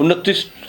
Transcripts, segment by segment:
29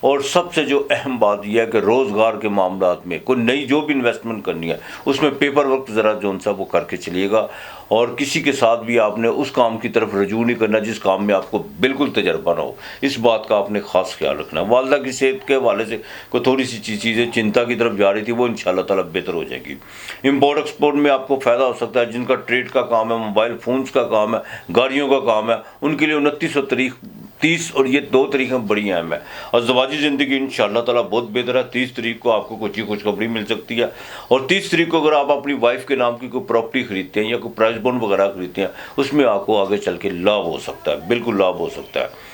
اور سب سے جو اہم بات یہ ہے کہ روزگار کے معاملات میں کوئی نئی جو بھی انویسٹمنٹ کرنی ہے اس میں پیپر ورک ذرا جو سا وہ کر کے چلیے گا، اور کسی کے ساتھ بھی آپ نے اس کام کی طرف رجوع نہیں کرنا جس کام میں آپ کو بالکل تجربہ نہ ہو، اس بات کا آپ نے خاص خیال رکھنا ہے۔ والدہ کی صحت کے حوالے سے کوئی تھوڑی سی چیزیں چنتا کی طرف جا رہی تھی، وہ انشاءاللہ تعالیٰ بہتر ہو جائے گی۔ امپورٹ ایکسپورٹ میں آپ کو فائدہ ہو سکتا ہے، جن کا ٹریڈ کا کام ہے، موبائل فونز کا کام ہے، گاڑیوں کا کام ہے، ان کے لیے 29 اور 30 اور یہ 2 تاریخیں بڑی اہم ہیں۔ ازدواجی زندگی انشاءاللہ تعالیٰ بہت بہتر ہے۔ 30 تاریخ کو آپ کو کچھ خوشخبری مل سکتی ہے، اور 30 تاریخ کو اگر آپ اپنی وائف کے نام کی کوئی پراپرٹی خریدتے ہیں یا کوئی پرائز بونڈ وغیرہ خریدتے ہیں، اس میں آپ کو آگے چل کے لابھ ہو سکتا ہے، بالکل لابھ ہو سکتا ہے۔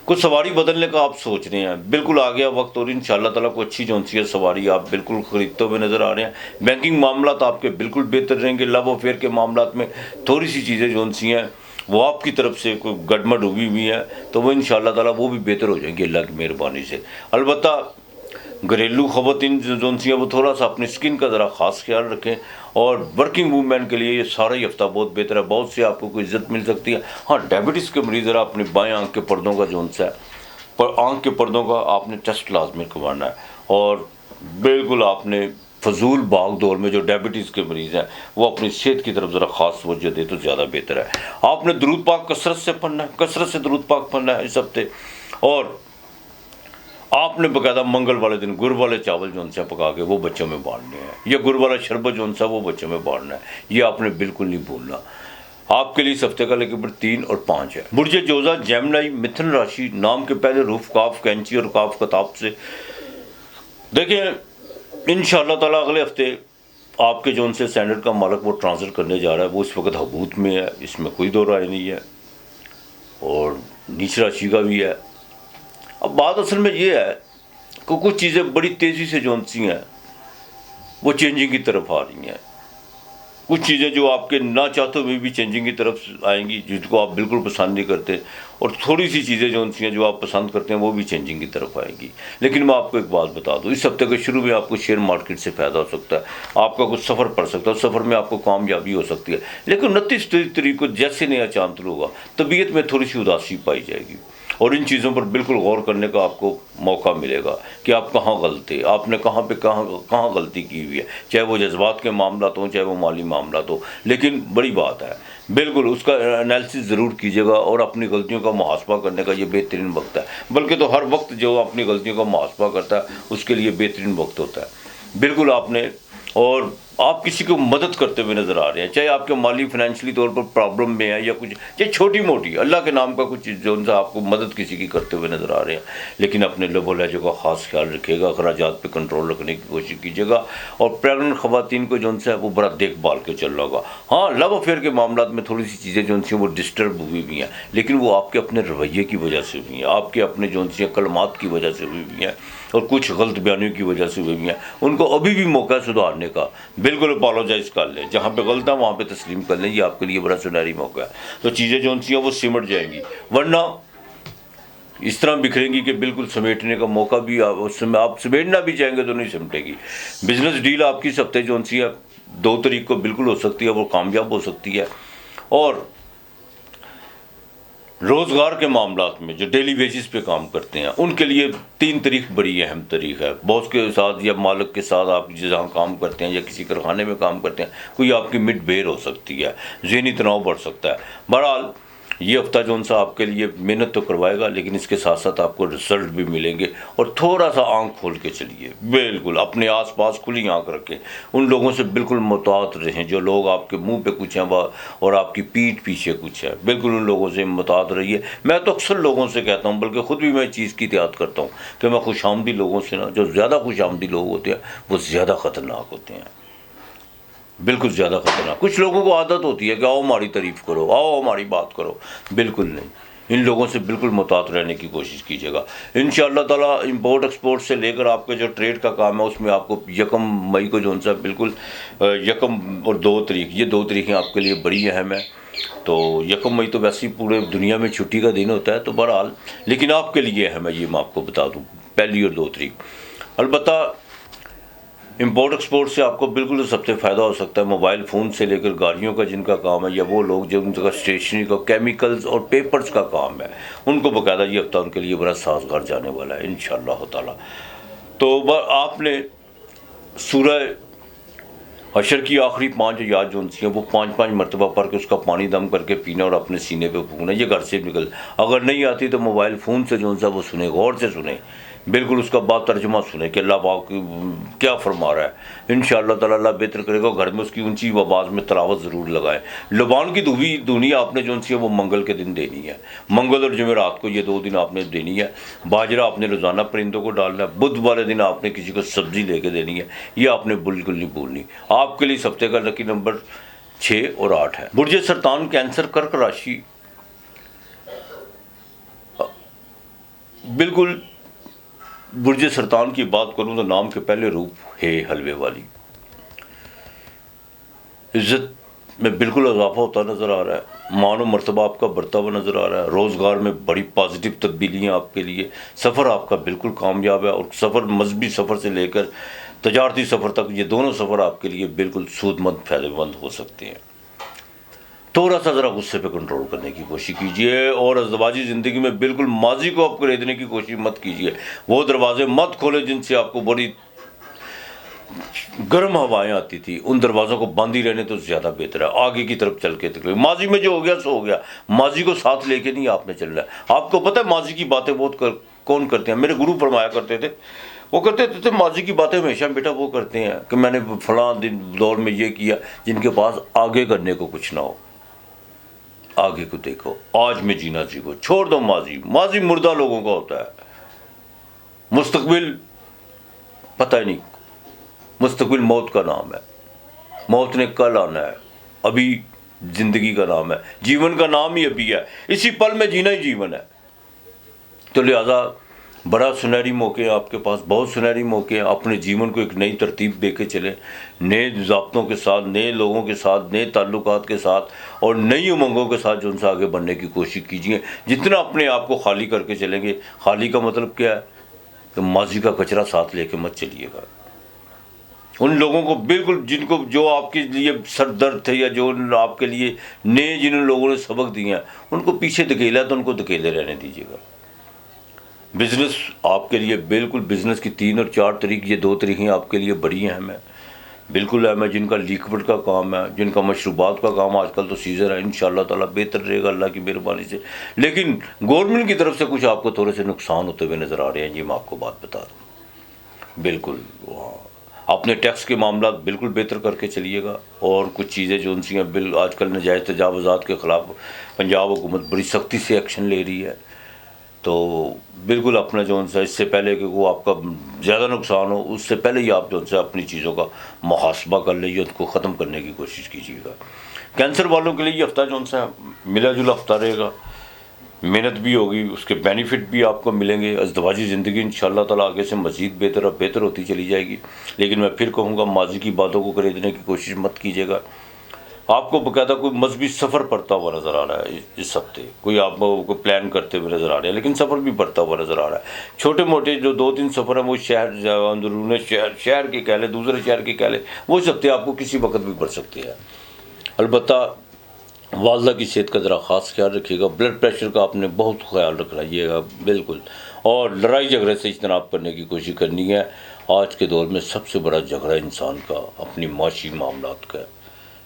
کچھ سواری بدلنے کا آپ سوچ رہے ہیں، بالکل آ گیا وقت، اور انشاءاللہ تعالیٰ کو اچھی جونسی ہے سواری آپ بالکل خریدتے ہوئے نظر آ رہے ہیں۔ بینکنگ معاملات آپ کے بالکل بہتر رہیں گے۔ لو افیئر کے معاملات میں تھوڑی سی چیزیں جونسی ہیں وہ آپ کی طرف سے کوئی گڑبڑ ہوئی ہیں تو وہ انشاءاللہ تعالیٰ وہ بھی بہتر ہو جائیں گے اللہ کی مہربانی سے۔ البتہ گھریلو خواتین جونسی ہیں وہ تھوڑا سا اپنی سکن کا ذرا خاص خیال رکھیں، اور ورکنگ وومین کے لیے یہ سارا ہی ہفتہ بہت بہتر ہے، بہت سے آپ کو کوئی عزت مل سکتی ہے۔ ہاں، ڈائبٹیز کے مریض ذرا اپنے بائیں آنکھ کے پردوں کا جونسا ہے، آنکھ کے پردوں کا آپ نے ٹیسٹ لازمی کروانا ہے، اور بالکل آپ نے فضول بھاگ دور میں جو ڈائبٹیز کے مریض ہیں وہ اپنی صحت کی طرف ذرا خاص توجہ دے تو زیادہ بہتر ہے۔ آپ نے درود پاک کثرت سے پڑھنا ہے، کثرت سے درود پاک پڑھنا ہے اس ہفتے، اور آپ نے باقاعدہ منگل والے دن گر والے چاول جو ان سے پکا کے وہ بچوں میں بانٹنے ہیں، یا گر والا شربت جو ان سا وہ بچوں میں بانٹنا ہے، یہ آپ نے بالکل نہیں بھولنا۔ آپ کے لیے اس ہفتے کا لیکن 3 اور 5 ہے۔ برج جوزہ، جیمنائی، متھن راشی، نام کے پہلے حروف کاف کینچی اور کاف کتاب سے دیکھیں انشاءاللہ تعالیٰ اگلے ہفتے آپ کے جو ان سے سینڈر کا مالک وہ ٹرانسفر کرنے جا رہا ہے، وہ اس وقت حبوط میں ہے، اس میں کوئی دو رائے نہیں ہے، اور نیچ راشی کا بھی ہے۔ اب بات اصل میں یہ ہے کہ کچھ چیزیں بڑی تیزی سے جو سی ہیں وہ چینجنگ کی طرف آ رہی ہیں، کچھ چیزیں جو آپ کے نہ چاہتے ہوئے بھی چینجنگ کی طرف آئیں گی جس کو آپ بالکل پسند نہیں کرتے، اور تھوڑی سی چیزیں جو سی ہیں جو آپ پسند کرتے ہیں وہ بھی چینجنگ کی طرف آئیں گی۔ لیکن میں آپ کو ایک بات بتا دوں، اس ہفتے کے شروع میں آپ کو شیئر مارکیٹ سے فائدہ ہو سکتا ہے، آپ کا کچھ سفر پڑ سکتا ہے، سفر میں آپ کو کامیابی ہو سکتی ہے، لیکن 29 تاریخ کو جیسے نیا چاند طلوع ہوگا طبیعت میں تھوڑی سی اداسی پائی جائے گی، اور ان چیزوں پر بالکل غور کرنے کا آپ کو موقع ملے گا کہ آپ کہاں غلطی، آپ نے کہاں غلطی کی ہوئی ہے، چاہے وہ جذبات کے معاملات ہوں، چاہے وہ مالی معاملات ہوں۔ لیکن بڑی بات ہے، بالکل اس کا انالیسس ضرور کیجیے گا، اور اپنی غلطیوں کا محاسبہ کرنے کا یہ بہترین وقت ہے، بلکہ تو ہر وقت جو اپنی غلطیوں کا محاسبہ کرتا ہے اس کے لیے بہترین وقت ہوتا ہے۔ بالکل آپ نے، اور آپ کسی کو مدد کرتے ہوئے نظر آ رہے ہیں، چاہے آپ کے مالی فائنینشلی طور پر پرابلم میں ہے یا کچھ، چاہے چھوٹی موٹی اللہ کے نام کا کچھ چیز جو ان سے آپ کو مدد کسی کی کرتے ہوئے نظر آ رہے ہیں، لیکن اپنے لب و لہجے کا خاص خیال رکھیے گا، اخراجات پہ کنٹرول رکھنے کی کوشش کیجیے گا، اور پریگننٹ خواتین کو جو ان سے وہ بڑا دیکھ بھال کے چل رہا ہوگا۔ ہاں، لو افیئر کے معاملات میں تھوڑی سی چیزیں جو ان سے وہ ڈسٹرب ہوئی ہیں، لیکن وہ آپ کے اپنے رویے کی وجہ سے ہوئی ہیں، آپ کے اپنے جو ان سے کلمات کی وجہ سے ہوئی ہیں، اور کچھ غلط بیانیوں کی وجہ سے ہوئی ہیں۔ ان کو ابھی بھی موقع ہے سدھارنے کا، بالکل اپالوجائز کر لیں، جہاں پہ غلط ہے وہاں پہ تسلیم کر لیں، یہ آپ کے لیے بڑا سنہری موقع ہے، تو چیزیں جو ان سی ہیں وہ سمٹ جائیں گی، ورنہ اس طرح بکھریں گی کہ بالکل سمیٹنے کا موقع بھی آپ سمیٹنا بھی چاہیں گے تو نہیں سمٹے گی۔ بزنس ڈیل آپ کی اس ہفتے جو ان سی ہے 2 تاریخ کو بالکل ہو سکتی ہے، وہ کامیاب ہو سکتی ہے، اور روزگار کے معاملات میں جو ڈیلی ویجز پہ کام کرتے ہیں ان کے لیے 3 تاریخ بڑی اہم تاریخ ہے۔ باس کے ساتھ یا مالک کے ساتھ آپ جہاں کام کرتے ہیں یا کسی کارخانے میں کام کرتے ہیں، کوئی آپ کی مٹ بھیڑ ہو سکتی ہے، ذہنی تناؤ بڑھ سکتا ہے۔ بہرحال یہ ہفتہ جو ان سا آپ کے لیے محنت تو کروائے گا، لیکن اس کے ساتھ ساتھ آپ کو رزلٹ بھی ملیں گے، اور تھوڑا سا آنکھ کھول کے چلیے، بالکل اپنے آس پاس کھلی آنکھ رکھیں، ان لوگوں سے بالکل محتاط رہیں جو لوگ آپ کے منہ پہ کچھ ہیں اور آپ کی پیٹھ پیچھے کچھ ہے، بالکل ان لوگوں سے محتاط رہیے۔ میں تو اکثر لوگوں سے کہتا ہوں، بلکہ خود بھی میں چیز کی احتیاط کرتا ہوں کہ میں خوش آمدی لوگوں سے نا، جو زیادہ خوش آمدی لوگ ہوتے ہیں وہ زیادہ خطرناک ہوتے ہیں، بالکل زیادہ خطرناک۔ کچھ لوگوں کو عادت ہوتی ہے کہ آؤ ہماری تعریف کرو، آؤ ہماری بات کرو، بالکل نہیں، ان لوگوں سے بالکل محتاط رہنے کی کوشش کیجیے گا۔ انشاءاللہ تعالیٰ امپورٹ ایکسپورٹ سے لے کر آپ کا جو ٹریڈ کا کام ہے اس میں آپ کو 1 مئی کو جو ان سے بالکل 1 اور 2 تاریخ، یہ 2 تاریخیں آپ کے لیے بڑی اہم ہیں۔ تو 1 مئی تو ویسے ہی پورے دنیا میں چھٹی کا دن ہوتا ہے، تو بہرحال لیکن آپ کے لیے اہم ہے، یہ میں آپ کو بتا دوں، 1 اور 2 تاریخ۔ البتہ امپورٹ ایکسپورٹ سے آپ کو بالکل سب سے فائدہ ہو سکتا ہے، موبائل فون سے لے کر گاڑیوں کا جن کا کام ہے، یا وہ لوگ جو ان کا اسٹیشنری کا، کیمیکلز اور پیپرز کا کام ہے، ان کو باقاعدہ یہ ہفتہ ان کے لیے بڑا سازگار جانے والا ہے انشاءاللہ تعالی۔ تو آپ نے سورہ حشر کی آخری 5 آیات جو ہیں وہ 5 مرتبہ پڑھ کے اس کا پانی دم کر کے پینا اور اپنے سینے پہ پھونکنا، یہ گھر سے نکل، اگر نہیں آتی تو موبائل فون سے جو وہ سنیں، غور سے سنیں، بالکل اس کا بات ترجمہ سنیں کہ اللہ پاک کیا فرما رہا ہے، انشاءاللہ تعالیٰ اللہ بہتر کرے گا۔ گھر میں اس کی اونچی آواز میں تلاوت ضرور لگائیں۔ لبان کی دھنی آپ نے جو ہے وہ منگل کے دن دینی ہے، منگل اور جمعرات کو، یہ 2 دن آپ نے دینی ہے۔ باجرہ آپ نے روزانہ پرندوں کو ڈالنا ہے، بدھ والے دن آپ نے کسی کو سبزی لے کے دینی ہے، یہ آپ نے بالکل نہیں بھولنی۔ آپ کے لیے اس ہفتے کا لکی نمبر 6 اور 8 ہے۔ برج سرطان، کینسر، کرک راشی، بالکل برج سرطان کی بات کروں تو نام کے پہلے روپ ہے حلوے والی، عزت میں بالکل اضافہ ہوتا نظر آ رہا ہے، مان و مرتبہ آپ کا بڑھتا ہوا نظر آ رہا ہے، روزگار میں بڑی پازیٹیو تبدیلیاں آپ کے لیے، سفر آپ کا بالکل کامیاب ہے، اور سفر مذہبی سفر سے لے کر تجارتی سفر تک، یہ دونوں سفر آپ کے لیے بالکل سود مند، فائدہ مند ہو سکتے ہیں۔ تھوڑا سا ذرا غصے پہ کنٹرول کرنے کی کوشش کیجیے، اور ازدواجی زندگی میں بالکل ماضی کو آپ خریدنے کی کوشش مت کیجیے، وہ دروازے مت کھولیں جن سے آپ کو بڑی گرم ہوائیں آتی تھی، ان دروازوں کو بند ہی رہنے تو زیادہ بہتر ہے، آگے کی طرف چل کے تکلیف، ماضی میں جو ہو گیا سو ہو گیا، ماضی کو ساتھ لے کے نہیں آپ نے چلنا ہے۔ آپ کو پتہ ہے ماضی کی باتیں بہت کون کرتے ہیں؟ میرے گرو فرمایا کرتے تھے، وہ کرتے تھے ماضی کی باتیں ہمیشہ بیٹا وہ کرتے ہیں کہ میں نے فلاں دور میں یہ کیا، جن کے پاس آگے کرنے کو کچھ نہ ہو۔ آگے کو دیکھو، آج میں جینا سیکھو، چھوڑ دو ماضی، ماضی مردہ لوگوں کا ہوتا ہے، مستقبل پتہ ہی نہیں، مستقبل موت کا نام ہے، موت نے کل آنا ہے، ابھی زندگی کا نام ہے، جیون کا نام ہی ابھی ہے، اسی پل میں جینا ہی جیون ہے۔ تو لہذا بڑا سنہری موقع ہے آپ کے پاس، بہت سنہری موقع ہے، اپنے جیون کو ایک نئی ترتیب دے کے چلیں، نئے ضابطوں کے ساتھ، نئے لوگوں کے ساتھ، نئے تعلقات کے ساتھ، اور نئی امنگوں کے ساتھ جو ان سے آگے بڑھنے کی کوشش کیجیے۔ جتنا اپنے آپ کو خالی کر کے چلیں گے، خالی کا مطلب کیا ہے کہ ماضی کا کچرا ساتھ لے کے مت چلیے گا۔ ان لوگوں کو بالکل جن کو جو آپ کے لیے سر درد تھے، یا جو آپ کے لیے نئے جن لوگوں نے سبق دیے ہیں، ان کو پیچھے دھکیلا تو ان کو دھکیلے رہنے دیجیے گا۔ بزنس آپ کے لیے بالکل، بزنس کی 3 اور 4 تاریخ، یہ 2 تاریخیں آپ کے لیے بڑی اہم ہیں، بالکل اہم ہے۔ جن کا لیکوڈ کا کام ہے، جن کا مشروبات کا کام، آج کل تو سیزن ہے، انشاءاللہ تعالیٰ بہتر رہے گا اللہ کی مہربانی سے۔ لیکن گورنمنٹ کی طرف سے کچھ آپ کو تھوڑے سے نقصان ہوتے ہوئے نظر آ رہے ہیں، یہ میں آپ کو بات بتا دوں۔ بالکل اپنے ٹیکس کے معاملات بالکل بہتر کر کے چلیے گا، اور کچھ چیزیں جو ان سی ہیں، آج کل نجائز تجاوزات کے خلاف پنجاب حکومت بڑی سختی سے ایکشن لے رہی ہے، تو بالکل اپنا جو ان سے اس سے پہلے کہ وہ آپ کا زیادہ نقصان ہو، اس سے پہلے ہی آپ جو ان سے اپنی چیزوں کا محاسبہ کر لیجیے، ان کو ختم کرنے کی کوشش کیجیے گا۔ کینسر والوں کے لیے یہ ہفتہ جو ان سے ملا جلا ہفتہ رہے گا، محنت بھی ہوگی، اس کے بینیفٹ بھی آپ کو ملیں گے، ازدواجی زندگی انشاءاللہ تعالیٰ آگے سے مزید بہتر اور بہتر ہوتی چلی جائے گی۔ لیکن میں پھر کہوں گا، ماضی کی باتوں کو خریدنے کی کوشش مت کیجیے گا۔ آپ کو باقاعدہ کوئی مذہبی سفر پڑتا ہوا نظر آ رہا ہے اس ہفتے، کوئی آپ کو پلان کرتے ہوئے نظر آ رہے ہیں، لیکن سفر بھی پڑتا ہوا نظر آ رہا ہے۔ چھوٹے موٹے جو 2-3 سفر ہیں، وہ شہر، اندرون شہر کے کہہ لیں، دوسرے شہر کے کہہ لیں، وہ اس ہفتے آپ کو کسی وقت بھی پڑ سکتے ہیں۔ البتہ والدہ کی صحت کا ذرا خاص خیال رکھیے گا، بلڈ پریشر کا آپ نے بہت خیال رکھیے گا بالکل، اور لڑائی جھگڑے سے اجتناب کرنے کی کوشش کرنی ہے۔ آج کے دور میں سب سے بڑا جھگڑا انسان کا اپنی معاشی معاملات کا ہے،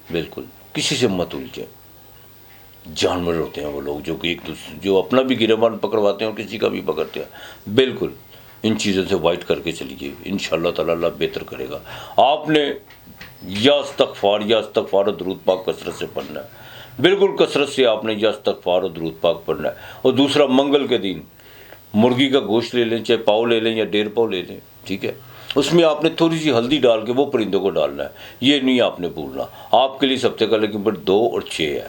بالکل کسی سے مت الجھیں۔ جانور ہوتے ہیں وہ لوگ جو کہ ایک دوسرے جو اپنا بھی گریبان پکڑواتے ہیں اور کسی کا بھی پکڑتے ہیں، بالکل ان چیزوں سے وائٹ کر کے چلیے، انشاءاللہ تعالیٰ اللہ بہتر کرے گا۔ آپ نے یا استغفار و درود پاک کثرت سے پڑھنا ہے، بالکل کثرت سے آپ نے یا استغفار و درود پاک پڑھنا ہے۔ اور دوسرا، منگل کے دن مرغی کا گوشت لے لیں، چاہے پاؤ لے لیں یا 1.5 پاؤ لے لیں، ٹھیک ہے، اس میں آپ نے تھوڑی سی ہلدی ڈال کے وہ پرندوں کو ڈالنا ہے، یہ نہیں آپ نے بھولنا۔ آپ کے لیے ہفتے کا لیکن 2 اور 6 ہے۔